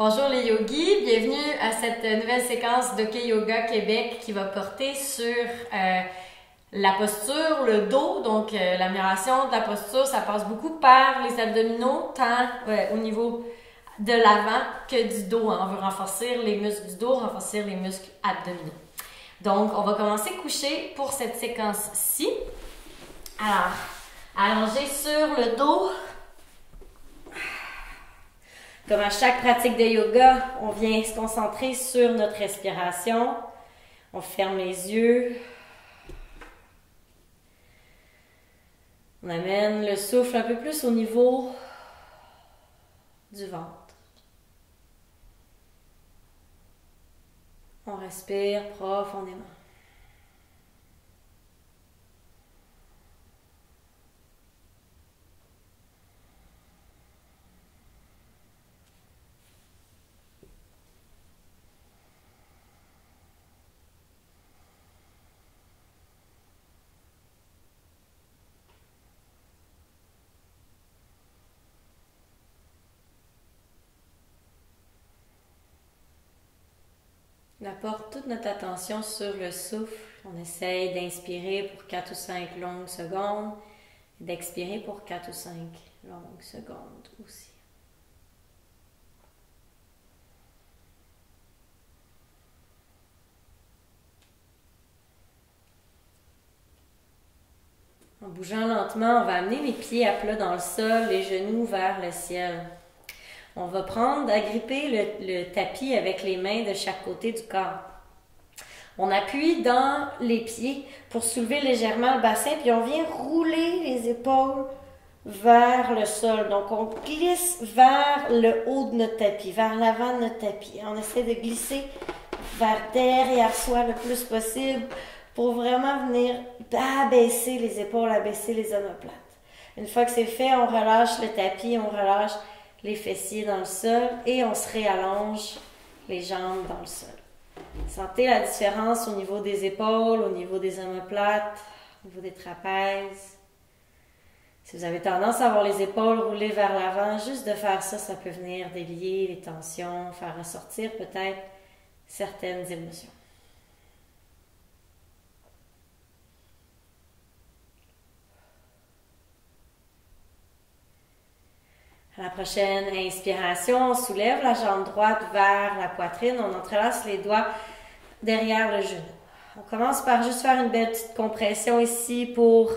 Bonjour les yogis, bienvenue à cette nouvelle séquence d'Ok Yoga Québec qui va porter sur la posture, le dos, donc l'amélioration de la posture, ça passe beaucoup par les abdominaux, tant au niveau de l'avant que du dos. Hein. On veut renforcer les muscles du dos, renforcer les muscles abdominaux. Donc, on va commencer couché pour cette séquence-ci. Alors, allongé sur le dos. Comme à chaque pratique de yoga, on vient se concentrer sur notre respiration. On ferme les yeux. On amène le souffle un peu plus au niveau du ventre. On respire profondément. On apporte toute notre attention sur le souffle. On essaye d'inspirer pour 4 ou 5 longues secondes et d'expirer pour 4 ou 5 longues secondes aussi. En bougeant lentement, on va amener les pieds à plat dans le sol, les genoux vers le ciel. On va agripper le tapis avec les mains de chaque côté du corps. On appuie dans les pieds pour soulever légèrement le bassin, puis on vient rouler les épaules vers le sol. Donc, on glisse vers le haut de notre tapis, vers l'avant de notre tapis. On essaie de glisser vers derrière soi le plus possible pour vraiment venir abaisser les épaules, abaisser les omoplates. Une fois que c'est fait, on relâche le tapis, on relâche les fessiers dans le sol et on se réallonge les jambes dans le sol. Sentez la différence au niveau des épaules, au niveau des omoplates, au niveau des trapèzes. Si vous avez tendance à avoir les épaules roulées vers l'avant, juste de faire ça, ça peut venir délier les tensions, faire ressortir peut-être certaines émotions. À la prochaine inspiration, on soulève la jambe droite vers la poitrine. On entrelace les doigts derrière le genou. On commence par juste faire une belle petite compression ici pour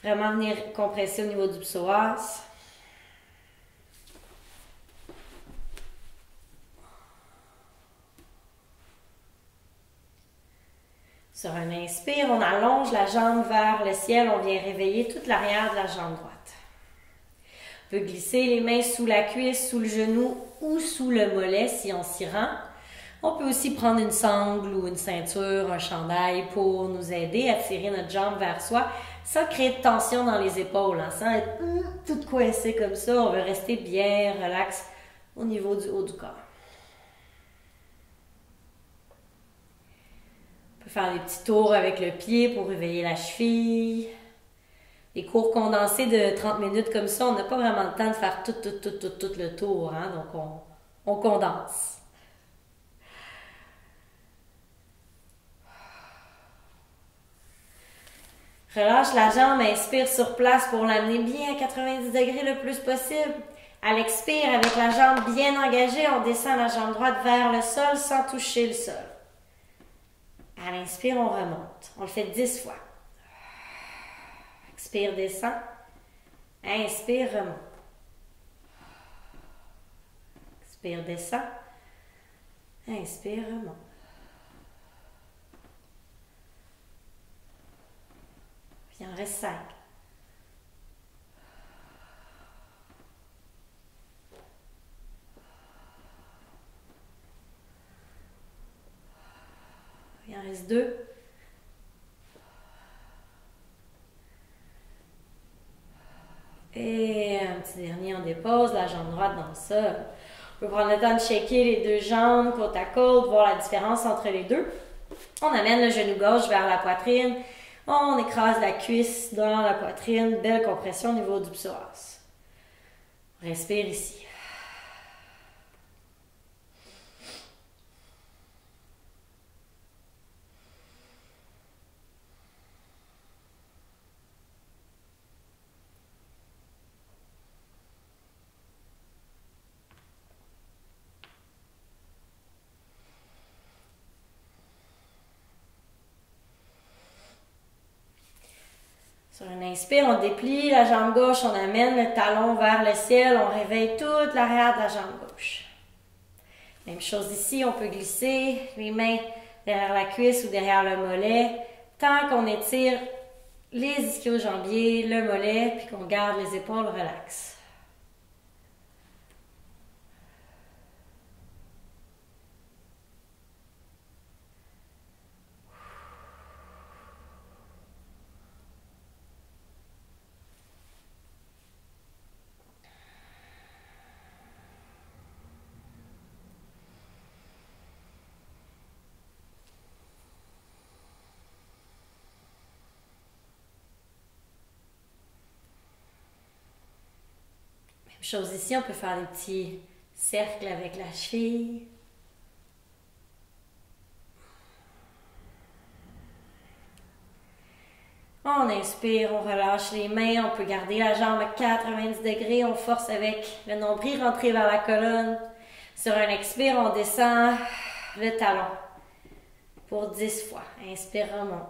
vraiment venir compresser au niveau du psoas. Sur un inspire, on allonge la jambe vers le ciel. On vient réveiller toute l'arrière de la jambe droite. On peut glisser les mains sous la cuisse, sous le genou ou sous le mollet si on s'y rend. On peut aussi prendre une sangle ou une ceinture, un chandail pour nous aider à tirer notre jambe vers soi sans créer de tension dans les épaules, hein, sans être tout coincé comme ça. On veut rester bien relax au niveau du haut du corps. On peut faire des petits tours avec le pied pour réveiller la cheville. Les cours condensés de 30 minutes comme ça, on n'a pas vraiment le temps de faire tout le tour. Hein? Donc, on condense. Relâche la jambe, inspire sur place pour l'amener bien à 90 degrés le plus possible. À l'expire, avec la jambe bien engagée, on descend la jambe droite vers le sol sans toucher le sol. À l'inspire, on remonte. On le fait 10 fois. Expire, descend. Inspire, remonte. Expire, descend. Inspire, remonte. Il en reste 5. Il en reste 2. Et un petit dernier, on dépose la jambe droite dans le sol. On peut prendre le temps de shaker les deux jambes côte à côte, voir la différence entre les deux. On amène le genou gauche vers la poitrine. On écrase la cuisse dans la poitrine. Belle compression au niveau du psoas. Respire ici. Sur un inspire, on déplie la jambe gauche, on amène le talon vers le ciel, on réveille toute l'arrière de la jambe gauche. Même chose ici, on peut glisser les mains derrière la cuisse ou derrière le mollet, tant qu'on étire les ischio-jambiers, le mollet, puis qu'on garde les épaules relaxes. Chose ici, on peut faire des petits cercles avec la cheville. On inspire, on relâche les mains, on peut garder la jambe à 90 degrés, on force avec le nombril rentré vers la colonne. Sur un expire, on descend le talon pour 10 fois. Inspire, remonte.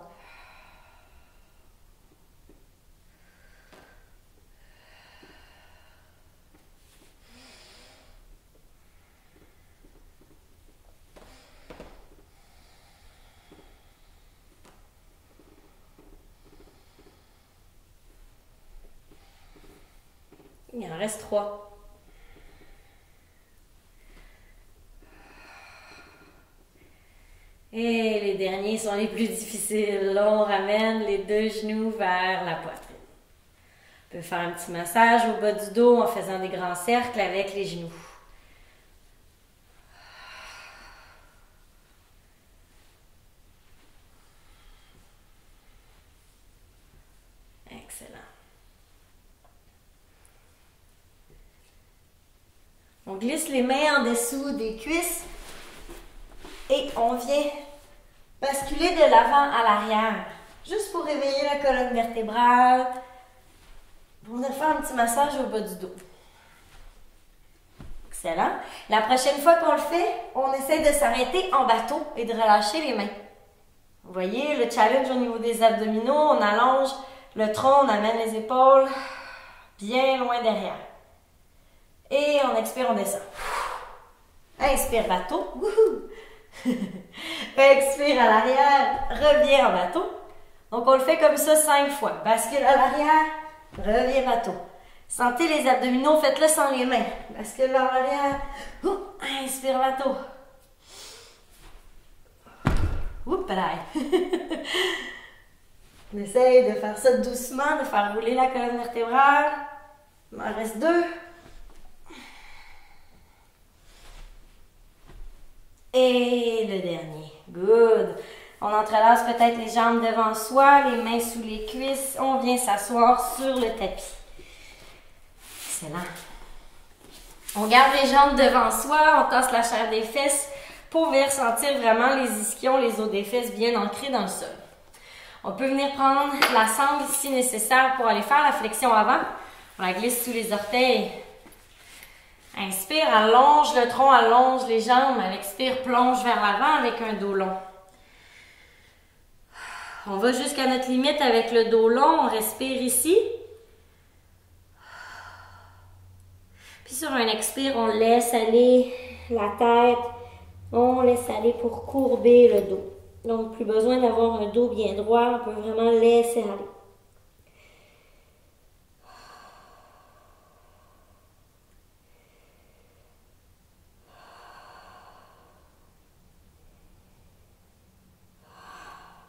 Il en reste 3. Et les derniers sont les plus difficiles. Là, on ramène les 2 genoux vers la poitrine. On peut faire un petit massage au bas du dos en faisant des grands cercles avec les genoux. Excellent. On glisse les mains en dessous des cuisses et on vient basculer de l'avant à l'arrière, juste pour réveiller la colonne vertébrale, pour venir faire un petit massage au bas du dos. Excellent. La prochaine fois qu'on le fait, on essaie de s'arrêter en bateau et de relâcher les mains. Vous voyez le challenge au niveau des abdominaux, on allonge le tronc, on amène les épaules bien loin derrière. Et on expire, on descend. Inspire, bateau. Expire à l'arrière, reviens en bateau. Donc on le fait comme ça 5 fois. Bascule à l'arrière, reviens bateau. Sentez les abdominaux, faites-le sans les mains. Bascule vers l'arrière. Inspire, bateau. Oups, là. On essaye de faire ça doucement, de faire rouler la colonne vertébrale. Il m'en reste 2. Et le dernier. Good. On entrelace peut-être les jambes devant soi, les mains sous les cuisses. On vient s'asseoir sur le tapis. Excellent. On garde les jambes devant soi, on tasse la chair des fesses pour venir sentir vraiment les ischions, les os des fesses bien ancrés dans le sol. On peut venir prendre la sangle si nécessaire pour aller faire la flexion avant. On la glisse sous les orteils. Inspire, allonge le tronc, allonge les jambes. À l'expire, plonge vers l'avant avec un dos long. On va jusqu'à notre limite avec le dos long. On respire ici. Puis sur un expire, on laisse aller la tête. On laisse aller pour courber le dos. Donc, plus besoin d'avoir un dos bien droit. On peut vraiment laisser aller.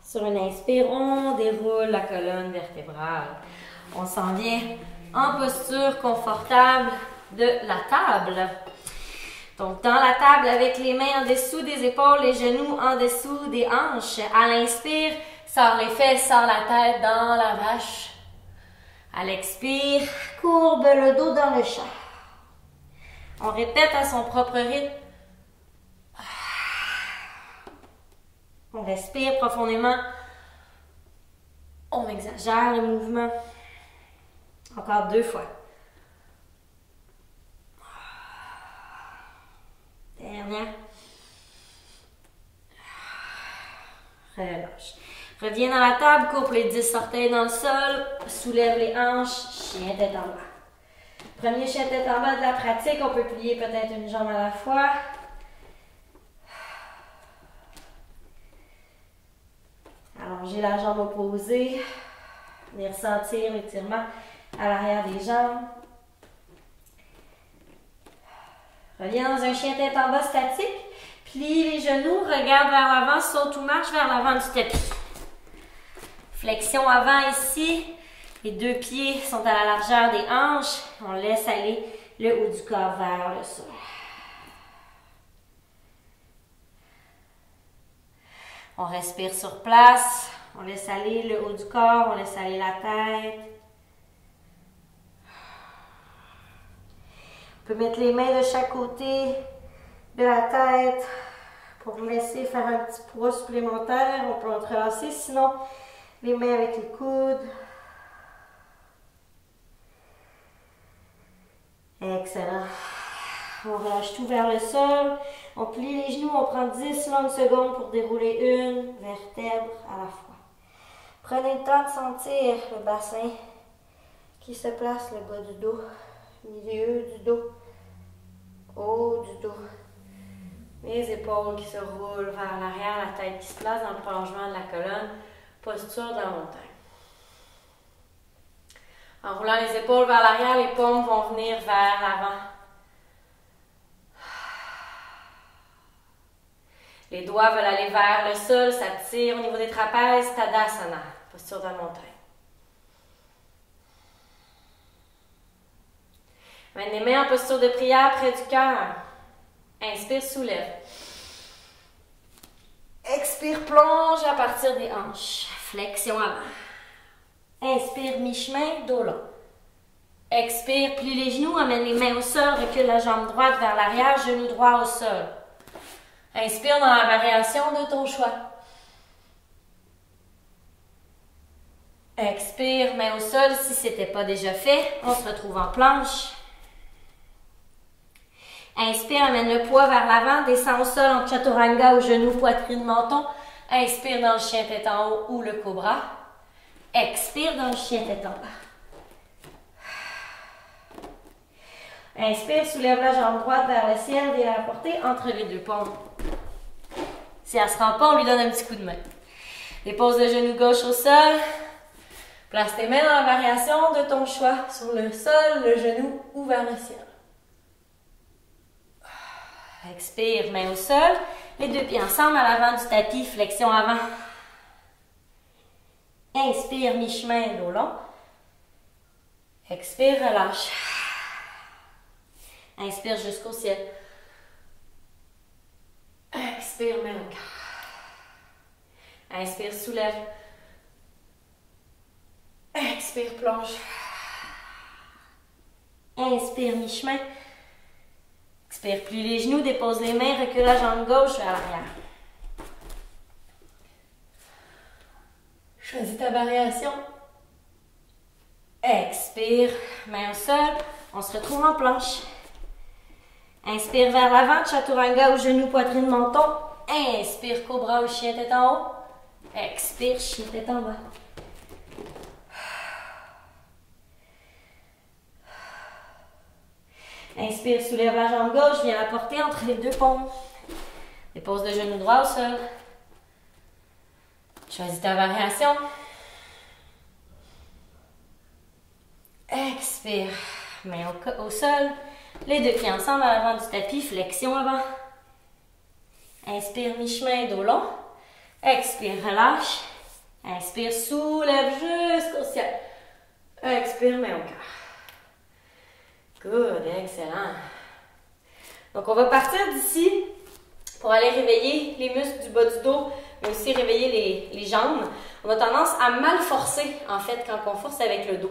Sur un inspire, on déroule la colonne vertébrale. On s'en vient en posture confortable de la table. Donc, dans la table, avec les mains en dessous des épaules, les genoux en dessous des hanches. À l'inspire, sors les fesses, sors la tête dans la vache. À l'expire, courbe le dos dans le chat. On répète à son propre rythme. On respire profondément. On exagère le mouvement. Encore 2 fois. Dernière. Relâche. Reviens dans la table, coupe les 10 orteils dans le sol, soulève les hanches, chien tête en bas. Premier chien tête en bas de la pratique, on peut plier peut-être une jambe à la fois. Allonger la jambe opposée, venir sentir l'étirement à l'arrière des jambes. Reviens dans un chien tête en bas statique. Plie les genoux, regarde vers l'avant, saute ou marche vers l'avant du tapis. Flexion avant ici. Les deux pieds sont à la largeur des hanches. On laisse aller le haut du corps vers le sol. On respire sur place. On laisse aller le haut du corps, on laisse aller la tête. On peut mettre les mains de chaque côté de la tête pour laisser faire un petit poids supplémentaire. On peut entrelacer, sinon les mains avec les coudes. Excellent. On relâche tout vers le sol. On plie les genoux, on prend 10 longues secondes pour dérouler une vertèbre à la fois. Prenez le temps de sentir le bassin qui se place, le bas du dos, milieu du dos, haut du dos. Les épaules qui se roulent vers l'arrière, la tête qui se place dans le prolongement de la colonne, posture de la montagne. En roulant les épaules vers l'arrière, les paumes vont venir vers l'avant. Les doigts veulent aller vers le sol, ça tire au niveau des trapèzes, Tadasana, posture de la montagne. Mène les mains en posture de prière près du cœur. Inspire, soulève. Expire, plonge à partir des hanches. Flexion avant. Inspire, mi-chemin, dos long. Expire, plie les genoux, amène les mains au sol, recule la jambe droite vers l'arrière, genou droit au sol. Inspire dans la variation de ton choix. Expire, main au sol si ce n'était pas déjà fait. On se retrouve en planche. Inspire, amène le poids vers l'avant, descend au sol en chaturanga, au genou, poitrine, menton. Inspire dans le chien tête en haut ou le cobra. Expire dans le chien tête en bas. Inspire, soulève la jambe droite vers le ciel, viens la porter entre les deux paumes. Si elle ne se rend pas, on lui donne un petit coup de main. Dépose le genou gauche au sol. Place tes mains dans la variation de ton choix. Sur le sol, le genou ou vers le ciel. Expire, main au sol. Les deux pieds ensemble à l'avant du tapis, flexion avant. Inspire, mi-chemin, dos long. Expire, relâche. Inspire jusqu'au ciel. Expire, main au cœur. Inspire, soulève. Expire, plonge. Inspire, mi-chemin. Expire, plie les genoux, dépose les mains, recule la jambe gauche vers l'arrière. Choisis ta variation. Expire, main au sol. On se retrouve en planche. Inspire vers l'avant, chaturanga ou genou, poitrine, menton. Inspire, cobra ou chien tête en haut. Expire, chien tête en bas. Inspire, soulève la jambe gauche, viens la porter entre les deux paumes. Dépose le genou droit au sol. Choisis ta variation. Expire, main au sol. Les deux pieds ensemble à l'avant du tapis, flexion avant. Inspire, mi-chemin, dos long. Expire, relâche. Inspire, soulève jusqu'au ciel. Expire, main au cœur. Good, excellent. Donc, on va partir d'ici pour aller réveiller les muscles du bas du dos, mais aussi réveiller les jambes. On a tendance à mal forcer, en fait, quand on force avec le dos.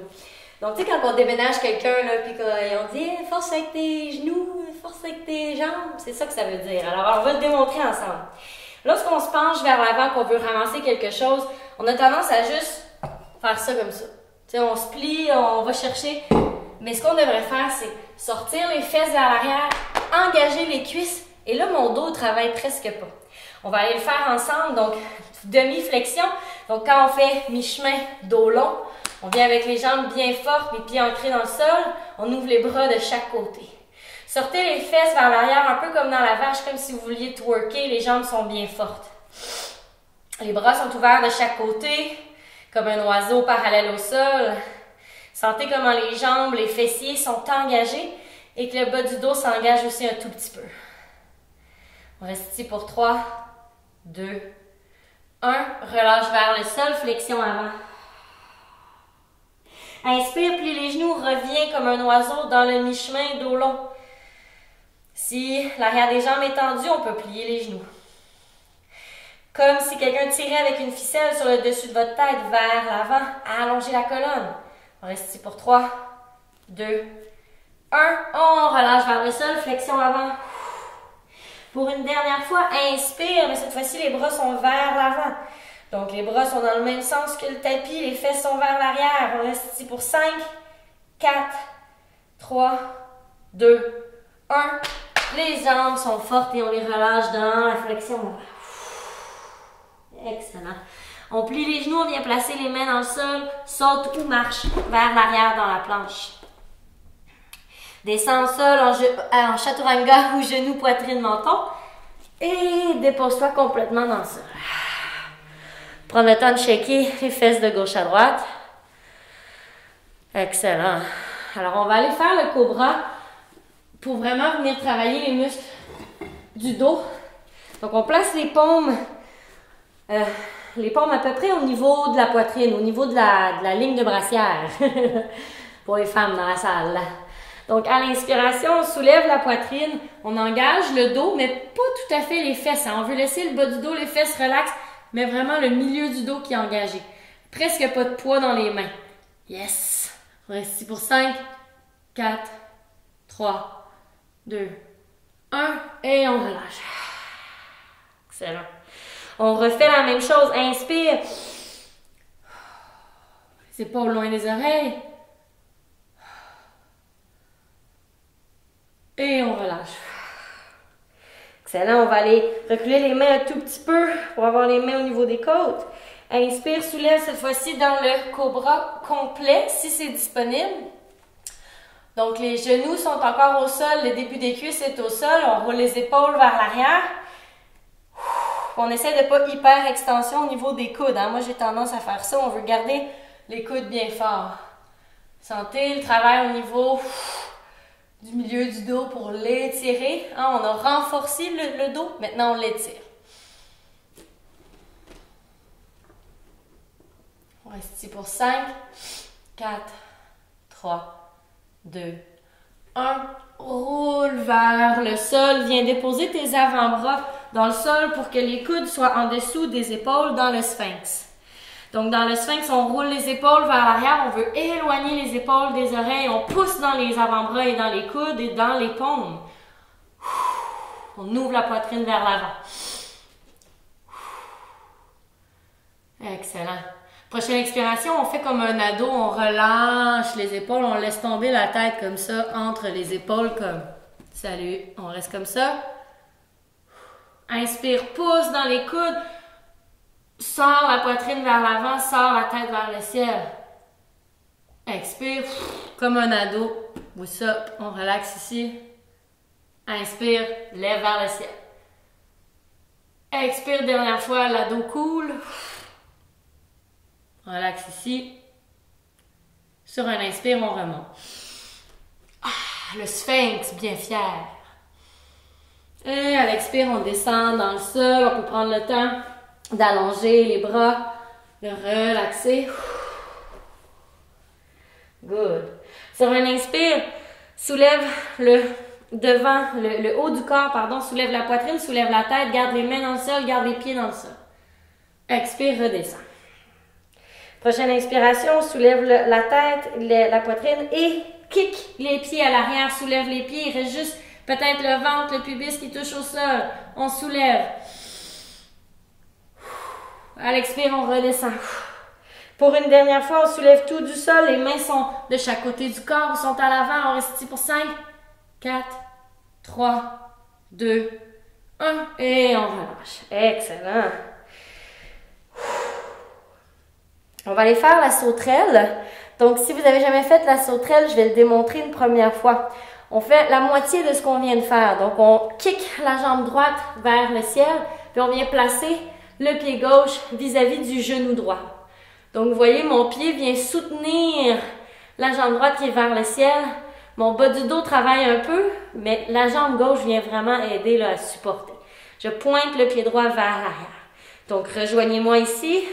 Donc, tu sais, quand on déménage quelqu'un, là, puis qu'on dit « force avec tes genoux, force avec tes jambes », c'est ça que ça veut dire. Alors, on va le démontrer ensemble. Lorsqu'on se penche vers l'avant, qu'on veut ramasser quelque chose, on a tendance à juste faire ça comme ça. Tu sais, on se plie, on va chercher. Mais ce qu'on devrait faire, c'est sortir les fesses vers l'arrière, engager les cuisses Et là, mon dos ne travaille presque pas. On va aller le faire ensemble, donc demi-flexion. Donc quand on fait mi-chemin, dos long, on vient avec les jambes bien fortes, les pieds ancrés dans le sol, on ouvre les bras de chaque côté. Sortez les fesses vers l'arrière, un peu comme dans la vache, comme si vous vouliez twerker, les jambes sont bien fortes. Les bras sont ouverts de chaque côté, comme un oiseau parallèle au sol. Sentez comment les jambes, les fessiers sont engagés et que le bas du dos s'engage aussi un tout petit peu. On reste ici pour 3, 2, 1. Relâche vers le sol, flexion avant. Inspire, plie les genoux, reviens comme un oiseau dans le mi-chemin, dos long. Si l'arrière des jambes est tendu, on peut plier les genoux. Comme si quelqu'un tirait avec une ficelle sur le dessus de votre tête vers l'avant, allongez la colonne. On reste ici pour 3, 2, 1. On relâche vers le sol, flexion avant. Pour une dernière fois, inspire, mais cette fois-ci, les bras sont vers l'avant. Donc, les bras sont dans le même sens que le tapis, les fesses sont vers l'arrière. On reste ici pour 5, 4, 3, 2, 1. Les jambes sont fortes et on les relâche dans la flexion avant. Excellent. On plie les genoux, on vient placer les mains dans le sol, saute ou marche vers l'arrière dans la planche. Descends au sol en chaturanga ou genou, poitrine, menton. Et dépose-toi complètement dans le sol. Prends le temps de shaker les fesses de gauche à droite. Excellent. Alors, on va aller faire le cobra pour vraiment venir travailler les muscles du dos. Donc, on place les paumes à peu près au niveau de la poitrine, au niveau de la ligne de brassière pour les femmes dans la salle. Donc, à l'inspiration, on soulève la poitrine, on engage le dos, mais pas tout à fait les fesses. On veut laisser le bas du dos, les fesses relaxes, mais vraiment le milieu du dos qui est engagé. Presque pas de poids dans les mains. Yes! On reste ici pour 5, 4, 3, 2, 1 et on relâche. Excellent. On refait la même chose. Inspire. Les épaules loin des oreilles. Et on relâche. Excellent. On va aller reculer les mains un tout petit peu pour avoir les mains au niveau des côtes. Inspire, soulève cette fois-ci dans le cobra complet si c'est disponible. Donc les genoux sont encore au sol, le début des cuisses est au sol. On roule les épaules vers l'arrière. On essaie de ne pas hyper extension au niveau des coudes. Hein? Moi, j'ai tendance à faire ça. On veut garder les coudes bien forts. Sentez le travail au niveau du milieu du dos pour l'étirer. Hein? On a renforcé le dos. Maintenant, on l'étire. On reste ici pour 5, 4, 3, 2, 1. Roule vers le sol. Viens déposer tes avant-bras dans le sol pour que les coudes soient en dessous des épaules dans le sphinx. Donc, dans le sphinx, on roule les épaules vers l'arrière. On veut éloigner les épaules des oreilles. On pousse dans les avant-bras et dans les coudes et dans les paumes. On ouvre la poitrine vers l'avant. Excellent. Prochaine expiration, on fait comme un ado. On relâche les épaules. On laisse tomber la tête comme ça entre les épaules comme salut. On reste comme ça. Inspire, pousse dans les coudes. Sors la poitrine vers l'avant, sors la tête vers le ciel. Expire, comme un ado. What's up? On relaxe ici. Inspire, lève vers le ciel. Expire, dernière fois, l'ado coule. Relaxe ici. Sur un inspire, on remonte. Le sphinx, bien fier. Et à l'expire, on descend dans le sol. On peut prendre le temps d'allonger les bras, de relaxer. Good. Sur un inspire, soulève le haut du corps, soulève la poitrine, soulève la tête, garde les mains dans le sol, garde les pieds dans le sol. Expire, redescend. Prochaine inspiration, soulève la tête, la poitrine et kick les pieds à l'arrière, soulève les pieds, il reste juste peut-être le ventre, le pubis qui touche au sol. On soulève. À l'expire, on redescend. Pour une dernière fois, on soulève tout du sol. Les mains sont de chaque côté du corps, sont à l'avant. On reste ici pour 5, 4, 3, 2, Un, et on relâche. Excellent. On va aller faire la sauterelle. Donc, si vous n'avez jamais fait la sauterelle, je vais le démontrer une première fois. On fait la moitié de ce qu'on vient de faire. Donc, on kick la jambe droite vers le ciel, puis on vient placer le pied gauche vis-à-vis du genou droit. Donc, vous voyez, mon pied vient soutenir la jambe droite qui est vers le ciel. Mon bas du dos travaille un peu, mais la jambe gauche vient vraiment aider là, à supporter. Je pointe le pied droit vers l'arrière. Donc, rejoignez-moi ici.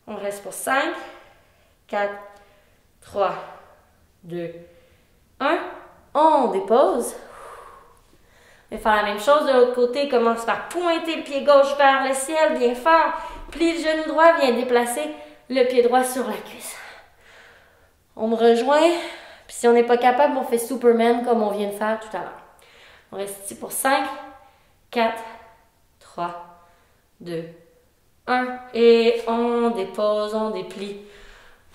On reste pour 5, 4, 3, 2, 1. On dépose. On va faire la même chose de l'autre côté. Commence par pointer le pied gauche vers le ciel, bien fort. Plie le genou droit, viens déplacer le pied droit sur la cuisse. On me rejoint. Puis si on n'est pas capable, on fait Superman comme on vient de faire tout à l'heure. On reste ici pour 5, 4, 3, 2, 1. Et on dépose, on déplie.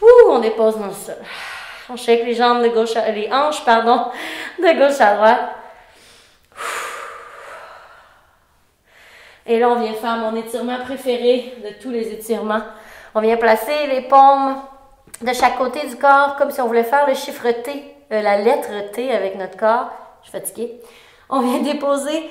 On dépose dans le sol. On shake les jambes de gauche à, les hanches, pardon, de gauche à droite. Et là, on vient faire mon étirement préféré de tous les étirements. On vient placer les paumes de chaque côté du corps, comme si on voulait faire le chiffre T, la lettre T avec notre corps. Je suis fatiguée. On vient déposer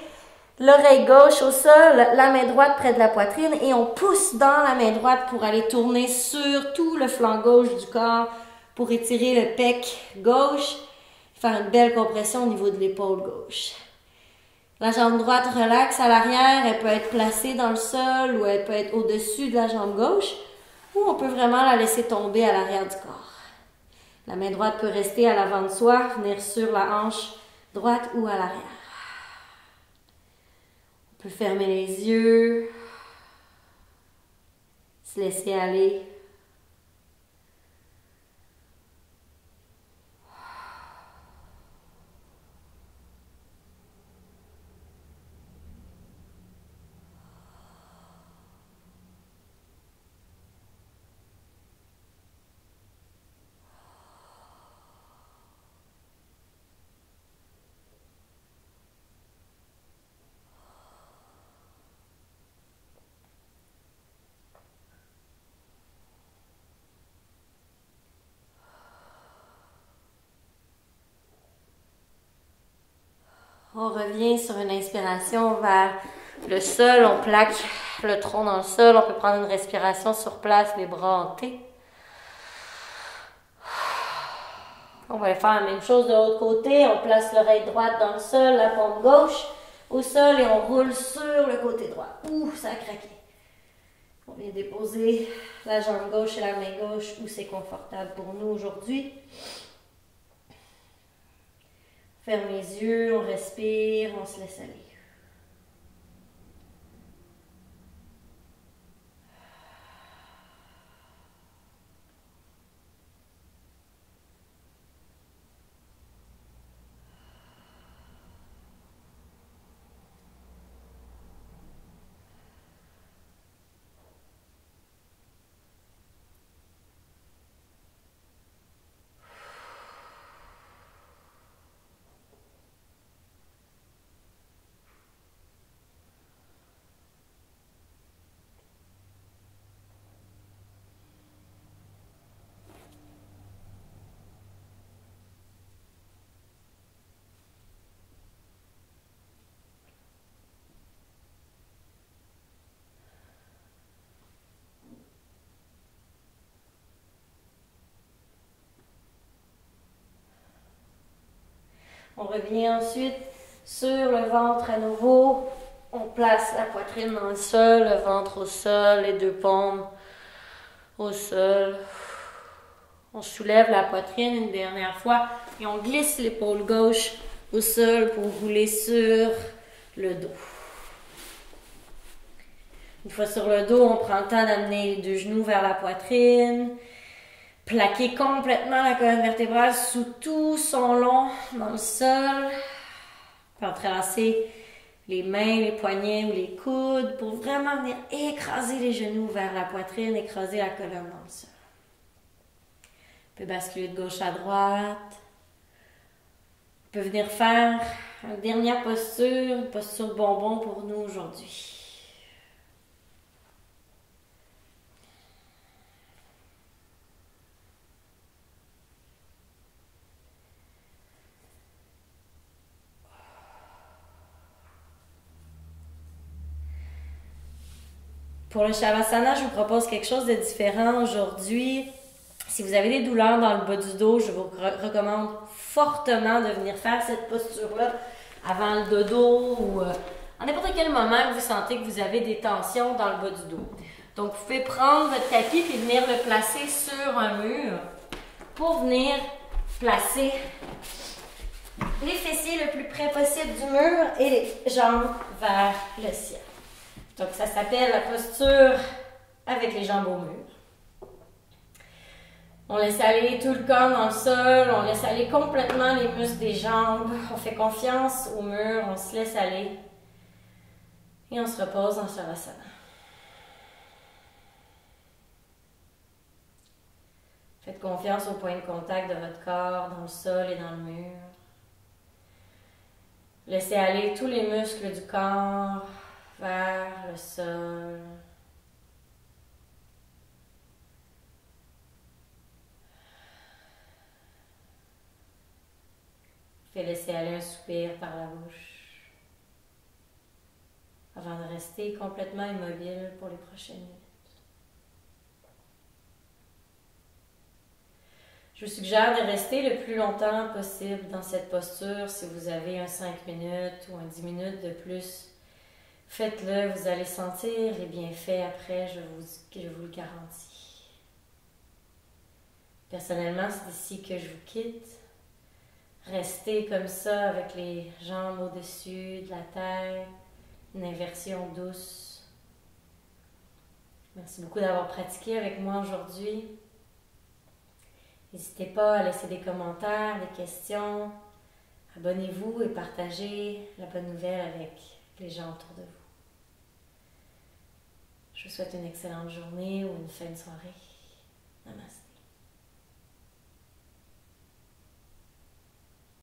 l'oreille gauche au sol, la main droite près de la poitrine et on pousse dans la main droite pour aller tourner sur tout le flanc gauche du corps pour étirer le pec gauche, faire une belle compression au niveau de l'épaule gauche. La jambe droite relaxe à l'arrière, elle peut être placée dans le sol ou elle peut être au-dessus de la jambe gauche ou on peut vraiment la laisser tomber à l'arrière du corps. La main droite peut rester à l'avant de soi, venir sur la hanche droite ou à l'arrière. On peut fermer les yeux, se laisser aller. On revient sur une inspiration vers le sol, on plaque le tronc dans le sol, on peut prendre une respiration sur place, les bras en T. On va faire la même chose de l'autre côté, on place l'oreille droite dans le sol, la paume gauche au sol et on roule sur le côté droit. Ouh, ça a craqué. On vient déposer la jambe gauche et la main gauche où c'est confortable pour nous aujourd'hui. Ferme les yeux, on respire, on se laisse aller. On revient ensuite sur le ventre à nouveau. On place la poitrine dans le sol, le ventre au sol, les deux paumes au sol. On soulève la poitrine une dernière fois et on glisse l'épaule gauche au sol pour rouler sur le dos. Une fois sur le dos, on prend le temps d'amener les deux genoux vers la poitrine. Plaquer complètement la colonne vertébrale sous tout son long dans le sol. Puis entrelacer les mains, les poignets ou les coudes pour vraiment venir écraser les genoux vers la poitrine, écraser la colonne dans le sol. On peut basculer de gauche à droite. On peux venir faire une dernière posture, une posture bonbon pour nous aujourd'hui. Pour le Shavasana, je vous propose quelque chose de différent aujourd'hui. Si vous avez des douleurs dans le bas du dos, je vous recommande fortement de venir faire cette posture-là avant le dodo ou à n'importe quel moment que vous sentez que vous avez des tensions dans le bas du dos. Donc, vous pouvez prendre votre tapis et venir le placer sur un mur pour venir placer les fessiers le plus près possible du mur et les jambes vers le ciel. Donc, ça s'appelle la posture avec les jambes au mur. On laisse aller tout le corps dans le sol, on laisse aller complètement les muscles des jambes, on fait confiance au mur, on se laisse aller et on se repose dans Shavasana. Faites confiance au point de contact de votre corps dans le sol et dans le mur. Laissez aller tous les muscles du corps vers le sol. Laissez aller un soupir par la bouche avant de rester complètement immobile pour les prochaines minutes. Je vous suggère de rester le plus longtemps possible dans cette posture. Si vous avez un 5 minutes ou un 10 minutes de plus, faites-le. Vous allez sentir les bienfaits après, je vous le garantis. Personnellement, c'est ici que je vous quitte. Restez comme ça avec les jambes au-dessus de la tête, une inversion douce. Merci beaucoup d'avoir pratiqué avec moi aujourd'hui. N'hésitez pas à laisser des commentaires, des questions. Abonnez-vous et partagez la bonne nouvelle avec les gens autour de vous. Je vous souhaite une excellente journée ou une fin de soirée. Namaste.